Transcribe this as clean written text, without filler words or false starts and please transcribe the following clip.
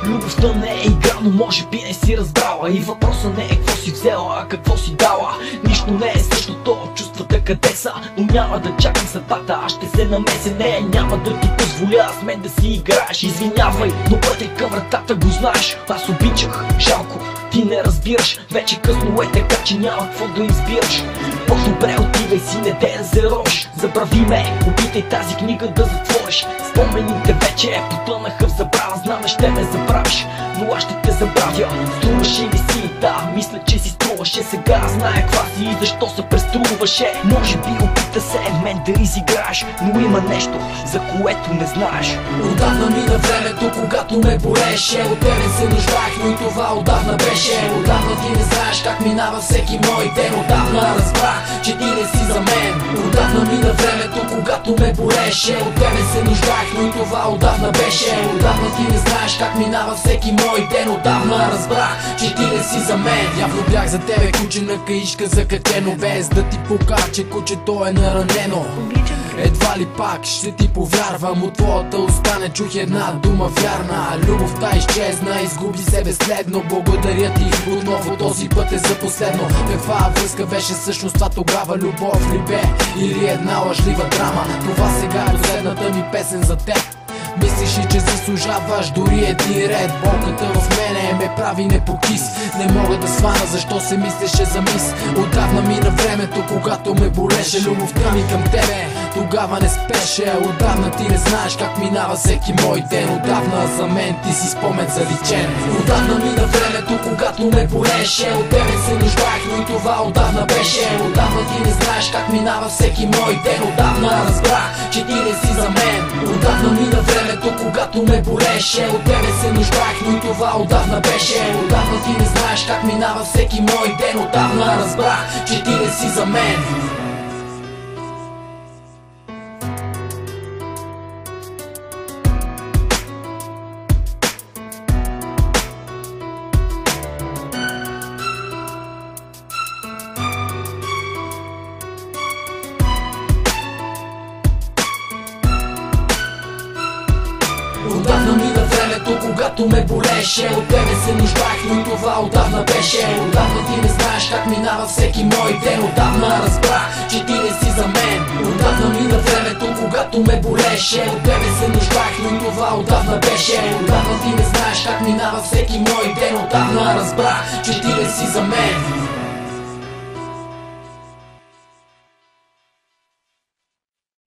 Любовта не е игра, но може би не си разбрала. И въпросът не е какво си взела, а какво си дала. Нищо не е същото, чувствата къде са, но няма да чакам съдбата, аз ще се намеся. Не, няма да ти позволя с мен да си играеш. Извинявай, но пътя към вратата го знаеш. Аз обичах, жалко, ти не разбираш. Вече късно е, така че няма какво да избираш. По-добре отивай си, не те да се ровиш. Забрави ме, опитай тази книга да затвориш. Спомените вече потънаха в забрава. Знам, ще ме забравиш, но аз ще те забравя. Струваше ли си? Да, мисля, че си струваше. Сега знае каква си и защо се преструваше. Може би опита се мен да изиграеш, но има нещо, за което не знаеш. Отдавна мина времето, когато ме болеше. От тебе се нуждаех, но и това отдавна беше. Отдавна ти не знаеш как минава всеки мой ден. Отдавна разбрах, че ти не си за мен. Отдавна мина времето, когато ме болеше. От тебе се нуждаех, но и това отдавна беше. Отдавна ти не знаеш как минава всеки мой ден. Отдавна разбрах, че ти не си за мен. Явно бях за тебе куче на каишка закачено, без да ти покажа, че кучето е наранено. Едва ли пак ще ти повярвам, от твоята уста не чух една дума вярна. Любовта изчезна, изгуби се безследно. Благодаря ти, отново този път е за последно. Каква връзка беше всъщност това тогава? Любов ли бе или една лъжлива драма? Това сега е последната ми песен за теб. Мислиш ли, че заслужаваш дори един ред? Болката в мене ме прави непокис. Не мога да свана, защо се мислеше за мис. Отдавна мина времето, когато ме болеше. Любовта ми към тебе тогава не спеше. Отдавна ти не знаеш как минава всеки мой ден. Отдавна за мен ти си спомен заличен. Отдавна мина времето, когато ме болеше. От тебе се нуждаех, но и това отдавна беше. Отдавна ти не знаеш как минава всеки мой ден. Отдавна разбрах, че ти не си за мен. Отдавна мина времето, когато ме болеше. От тебе се нуждаех, но и това отдавна беше. Отдавна ти не знаеш как минава всеки мой ден. Отдавна разбрах, че ти не си за мен. Отдавна мина времето, когато ме болеше. От тебе се нуждаех, но и това отдавна беше. Отдавна ти не знаеш как минава всеки мой ден. Отдавна разбрах, че ти не си за мен. Отдавна мина времето, когато ме болеше. От тебе се нуждаех, но и това отдавна беше. Отдавна ти не знаеш как минава всеки мой ден. Отдавна разбрах, че ти не си за мен.